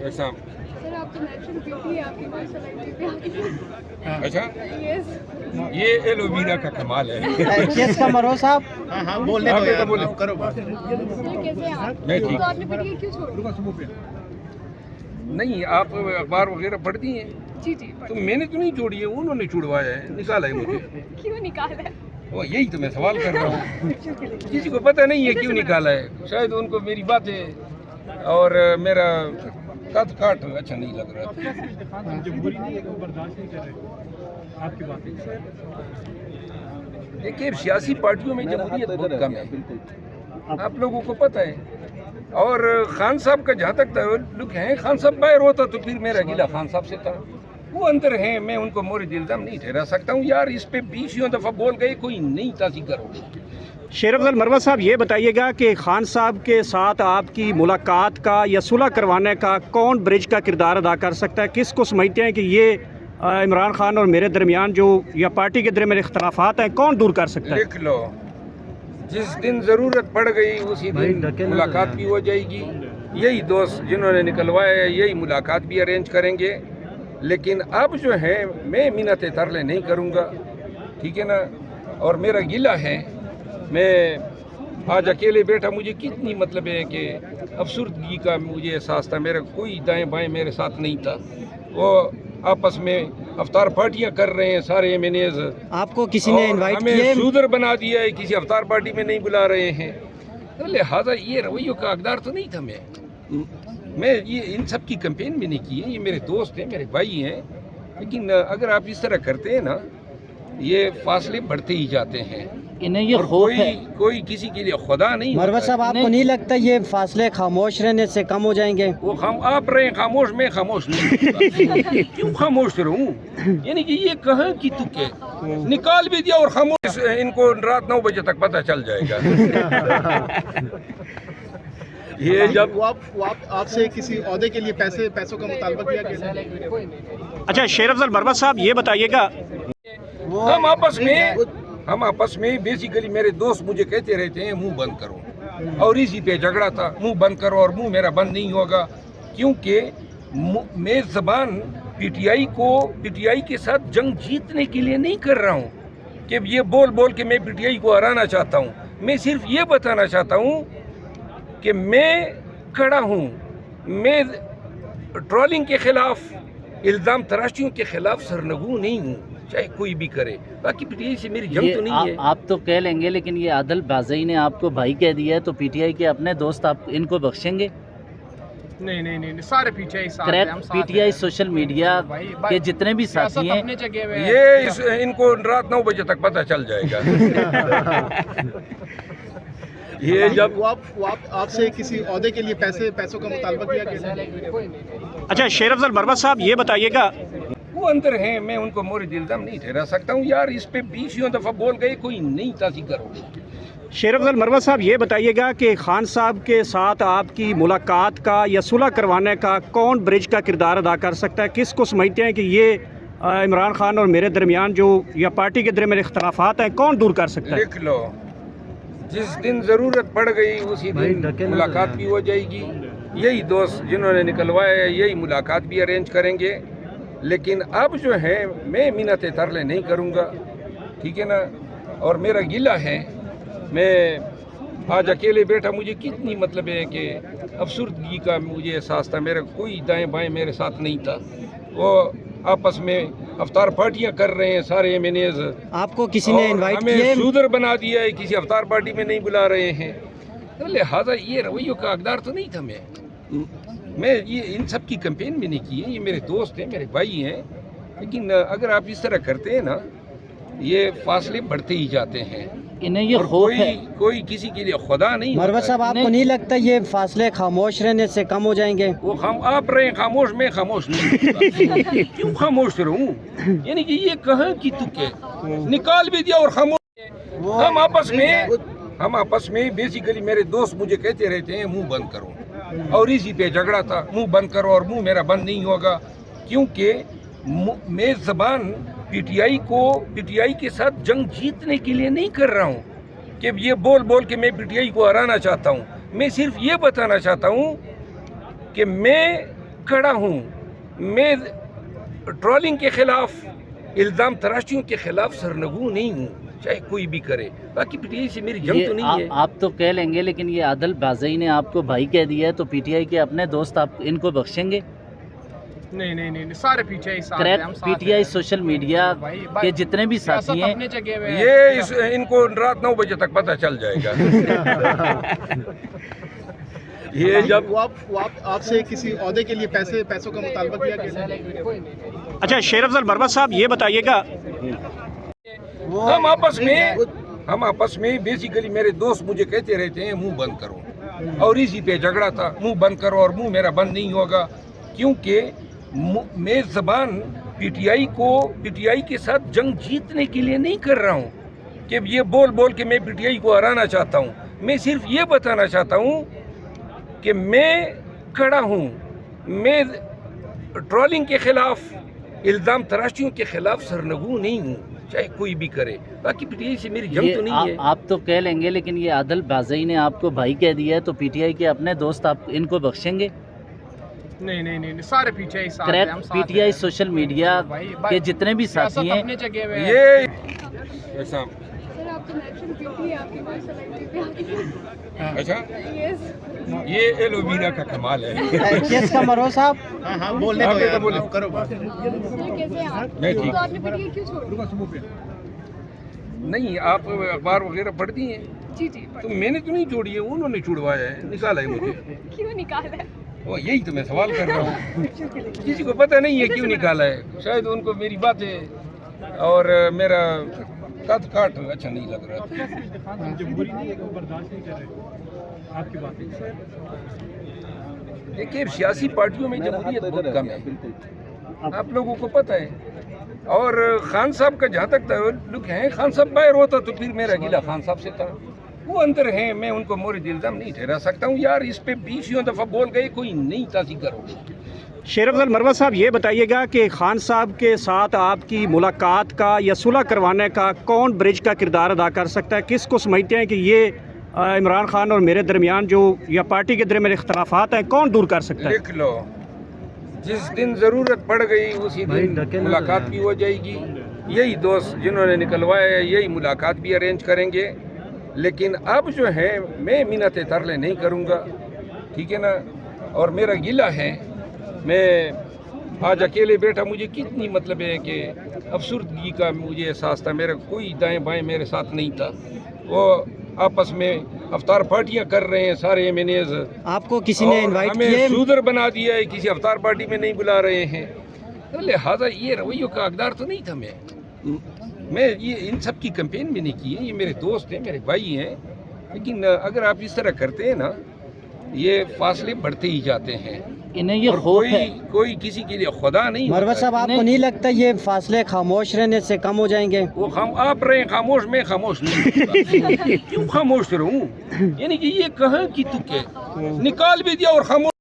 ऐसा सर आप तो नेचुरल ब्यूटी है आपकी माशाल्लाह। अच्छा, यस ये एलोवेरा का कमाल है। केस का मरो साहब। हाँ बोलने हाँ, दो बेटा, यार, बोले। करो बात। सर कैसे हैं आप? मैं ठीक। तो आपने पीटीआई क्यों छोड़ी? नहीं, आप अखबार वगैरह पढ़ती हैं? जी जी तो मैंने तो नहीं छोड़ी है, उन्होंने छुड़वाया है, निकाला है मुझे। क्यों निकाला है? वो यही तो मैं सवाल कर रहा हूँ। किसी को पता नहीं है क्यों निकाला है। शायद उनको मेरी बातें और मेरा कद काट अच्छा नहीं लग रहा था। देखिए, सियासी पार्टियों में जमहूरियत बहुत कम है, आप लोगों को पता है। और खान साहब का जहाँ तक ताल्लुक है, खान साहब बाहर होता तो फिर मेरा गिला खान साहब से था। वो अंदर हैं, मैं उनको मोरिद इल्ज़ाम नहीं ठहरा सकता हूँ। यार, इस पे 20 दफ़ा बोल गए, कोई नई ताज़ी करो। शेर अफजल मरवत साहब, ये बताइएगा कि खान साहब के साथ आपकी मुलाकात का या सुलह करवाने का कौन ब्रिज का किरदार अदा कर सकता है? किसको समझते हैं कि ये इमरान खान और मेरे दरमियान जो या पार्टी के दरमियान इख्तलाफात हैं, कौन दूर कर सकता है? लिख लो, जिस दिन ज़रूरत पड़ गई उसी दिन मुलाकात भी हो जाएगी। यही दोस्त जिन्होंने निकलवाया है, यही मुलाकात भी अरेंज करेंगे। लेकिन अब जो है, मैं मिन्नतें तरले नहीं करूँगा, ठीक है ना। और मेरा गिला है, मैं आज अकेले बैठा, मुझे कितनी मतलब है कि अफसरदगी का मुझे एहसास था। मेरा कोई दाएं बाएं मेरे साथ नहीं था। वो आपस में अवतार पार्टियां कर रहे हैं सारे एमएनएज। आपको किसी ने इनवाइट हमें किए? शूदर बना दिया है, किसी अवतार पार्टी में नहीं बुला रहे हैं। तो लिहाजा ये रवैयों का हकदार तो नहीं था मैं ये इन सब की कैंपेन भी नहीं की है। ये मेरे दोस्त हैं, मेरे भाई हैं। लेकिन अगर आप इस तरह करते हैं ना, ये फासले बढ़ते ही जाते हैं। इन्हें ये और खौफ है। कोई किसी के लिए खुदा नहीं मरवत होता साहब, है। आपको नहीं लगता ये फासले खामोश रहने से कम हो जाएंगे? वो आप रहे खामोश, मैं खामोश नहीं। क्यों खामोश रहूं? यानी कि ये कहाँ की तुके निकाल भी दिया और खामोश, इनको रात 9 बजे तक पता चल जाएगा। ये जब वो आपसे किसी ओहदे के लिए पैसों का मुतालबा किया गया? अच्छा, शेर अफजल मरवत साहब, ये बताइएगा, हम आपस में बेसिकली मेरे दोस्त मुझे कहते रहते हैं मुंह बंद करो, और इसी पे झगड़ा था। मुंह बंद करो, और मुंह मेरा बंद नहीं होगा, क्योंकि मैं ज़बान पीटीआई के साथ जंग जीतने के लिए नहीं कर रहा हूँ कि ये बोल बोल के मैं पीटीआई को हराना चाहता हूँ। मैं सिर्फ ये बताना चाहता हूँ कि मैं खड़ा हूँ। मैं ट्रोलिंग के खिलाफ, इल्ज़ाम तराशियों के खिलाफ सरनगू नहीं हूँ, चाहे कोई भी करे। बाकी पीटीआई से मेरी जंग तो नहीं है। आप तो कह लेंगे, लेकिन ये आदिल बाज़ई ने आपको भाई कह दिया है, तो पीटीआई के अपने दोस्त आप इनको बख्शेंगे? नहीं, सारे पीटीआई साथ हैं, क्रैप हम साथ पीटीआई हैं। सोशल मीडिया के जितने भी साथी हैं, अपने जगह में ये इनको रात 9 बजे तक पता चल जाएगा। ये जब वो आपसे किसी ओहदे के लिए पैसों का मुतालबा किया गया? अच्छा शेर अफजल मरवत साहब, ये बताइएगा, वो अंदर हैं, मैं उनको मोरिद इल्ज़ाम नहीं ठहरा सकता हूँ। यार, इस पे 20 दफ़ा बोल गए, कोई नई ताज़ी करो। शेर अफजल मरवत साहब, ये बताइएगा कि खान साहब के साथ आपकी मुलाकात का या सुलह करवाने का कौन ब्रिज का किरदार अदा कर सकता है? किसको समझते हैं कि ये इमरान खान और मेरे दरमियान जो या पार्टी के दरमियान इख्तलाफात हैं, कौन दूर कर सकता है? लिख लो, जिस दिन ज़रूरत पड़ गई उसी दिन मुलाकात भी हो जाएगी। यही दोस्त जिन्होंने निकलवाया है, यही मुलाकात भी अरेंज करेंगे। लेकिन अब जो है, मैं मिन्नतें तरले नहीं करूँगा, ठीक है ना। और मेरा गिला है, मैं आज अकेले बैठा, मुझे कितनी मतलब है कि अफसरदगी का मुझे एहसास था। मेरा कोई दाएं बाएं मेरे साथ नहीं था। वो आपस में अवतार पार्टियां कर रहे हैं सारे एमएनएज। आपको किसी ने इनवाइट हमें किए? शूदर बना दिया है, किसी अवतार पार्टी में नहीं बुला रहे हैं। तो लिहाजा ये रवैयों का हकदार तो नहीं था मैं ये इन सब की कैंपेन भी नहीं की है। ये मेरे दोस्त हैं, मेरे भाई हैं। लेकिन अगर आप इस तरह करते हैं ना, ये फासले बढ़ते ही जाते हैं। इन्हें ये और खौफ है। कोई किसी के लिए खुदा नहीं मरवत होता साहब, है। आपको नहीं लगता ये फासले खामोश रहने से कम हो जाएंगे? वो आप रहे खामोश, मैं खामोश नहीं। क्यों खामोश रहूं? यानी कि ये कहाँ की तुके निकाल भी दिया और खामोश। हम आपस में बेसिकली मेरे दोस्त मुझे कहते रहते हैं मुंह बंद करो, और इसी पे झगड़ा था। मुंह बंद करो, और मुंह मेरा बंद नहीं होगा, क्योंकि मैं ज़बान पीटीआई के साथ जंग जीतने के लिए नहीं कर रहा हूँ कि ये बोल बोल के मैं पीटीआई को हराना चाहता हूँ। मैं सिर्फ ये बताना चाहता हूँ कि मैं کھڑا ہوں. میں ٹرولنگ کے خلاف, الزام تراشیوں کے خلاف سرنگوں نہیں ہوں, چاہے کوئی بھی کرے. باقی پی ٹی آئی سے میری جنگ تو نہیں ہے. آپ تو کہہ لیں گے, لیکن یہ عادل بازئی نے آپ کو بھائی کہہ دیا ہے, تو پی ٹی آئی کے اپنے دوست آپ ان کو بخشیں گے؟ نہیں سارے پیچھے ہی ساتھ ہیں, کریکٹ. ہم ساتھ P T I social media کے جتنے بھی ساتھی ہیں, اپنی جگہ پہ ہے. یہ ان کو رات 9 بجے تک پتہ چل جائے گا. یہ جب آپ سے کسی عہدے کے لیے پیسوں کا مطالبہ کیا گیا؟ اچھا شیر افضل مروت صاحب یہ بتائیے گا, ہم آپس میں بیسیکلی میرے دوست مجھے کہتے رہتے ہیں منہ بند کرو, اور اسی پہ جھگڑا تھا, منہ بند کرو, اور منہ میرا بند نہیں ہوگا, کیونکہ میں زبان پی ٹی آئی کے ساتھ جنگ جیتنے کے لیے نہیں کر رہا ہوں کہ یہ بول کے میں پی ٹی آئی کو ہرانا چاہتا ہوں. میں صرف یہ بتانا چاہتا ہوں کہ میں کھڑا ہوں. میں ٹرولنگ کے خلاف, الزام تراشیوں کے خلاف سرنگوں نہیں ہوں, چاہے کوئی بھی کرے. باقی پی ٹی آئی سے میری جنگ تو نہیں ہے. آپ تو کہہ لیں گے, لیکن یہ عادل بازئی نے آپ کو بھائی کہہ دیا ہے, تو پی ٹی آئی کے اپنے دوست آپ ان کو بخشیں گے؟ نہیں سارے پیچھے ہی ساتھ ہیں, ہم کریکٹ. ساتھ P T I social media کے جتنے بھی ساتھی ہیں, اپنی جگہ پہ ہے. ایسا سر آپ تو نیچرل بیوٹی ہے آپ کی ماشاء اللہ پہ آ اچھا, یس. یہ ایلوویرا کا کمال ہے. کیس کا مروت صاحب ہاں بولنے دو یار, کرو بات. سر کیسے ہیں آپ؟ میں ٹھیک. تو آپ نے پی ٹی آئی کیوں چھوڑی؟ نہیں, آپ اخبار وغیرہ پڑھتی ہیں؟ جی تو میں نے تو نہیں چھوڑی ہے, انہوں نے چھوڑوایا ہے, نکالا ہے مجھے. کیوں نکالا ہے؟ وہ یہی تو میں سوال کر رہا ہوں. کسی کو پتہ نہیں ہے کیوں نکالا ہے. شاید ان کو میری باتیں اور میرا قد کاٹ اچھا نہیں لگ رہا تھا. دیکھیے, سیاسی پارٹیوں میں جمہوریت بہت کم ہے, آپ لوگوں کو پتہ ہے. اور خان صاحب کا جہاں تک تعلق ہے, خان صاحب باہر ہوتا تو پھر میرا گلہ خان صاحب سے تھا. وہ اندر ہیں, میں ان کو مورد الزام نہیں ٹھہرا سکتا ہوں. یار اس پہ 20 دفعہ بول گئے, کوئی نہیں تازی کرو. شیر افضل مروت صاحب یہ بتائیے گا کہ خان صاحب کے ساتھ آپ کی ملاقات کا یا صلح کروانے کا کون برج کا کردار ادا کر سکتا ہے؟ کس کو سمجھتے ہیں کہ یہ عمران خان اور میرے درمیان جو یا پارٹی کے درمیان اختلافات ہیں کون دور کر سکتا ہے؟ لکھ لو, جس دن ضرورت پڑ گئی اسی دن ملاقات بھی ہو جائے گی. یہی دوست جنہوں نے نکلوایا ہے یہی ملاقات بھی ارینج کریں گے. لیکن اب جو ہے میں منت ترلے نہیں کروں گا, ٹھیک ہے نا. اور میرا گلہ ہے, میں آج اکیلے بیٹھا, مجھے کتنی مطلب ہے کہ افسردگی کا مجھے احساس تھا. میرا کوئی دائیں بائیں میرے ساتھ نہیں تھا. وہ آپس میں افطار پارٹیاں کر رہے ہیں سارے ایم این ایز. آپ کو کسی نے انوائٹ ہمیں کیا ہے؟ شودر بنا دیا ہے, کسی افطار پارٹی میں نہیں بلا رہے ہیں. لہٰذا یہ رویوں کا حقدار تو نہیں تھا. میں یہ ان سب کی کمپین میں نہیں کی ہے. یہ میرے دوست ہیں, میرے بھائی ہیں. لیکن اگر آپ اس طرح کرتے ہیں نا, یہ فاصلے بڑھتے ہی جاتے ہیں. انہیں یہ اور خوف ہے. کوئی کسی کے لیے خدا نہیں ہوتا مروت صاحب آپ کو نہیں لگتا یہ فاصلے خاموش رہنے سے کم ہو جائیں گے؟ وہ آپ رہے خاموش, میں خاموش نہیں. کیوں خاموش رہوں؟ یعنی کہ یہ کہاں کی تک ہے, نکال بھی دیا اور خاموش.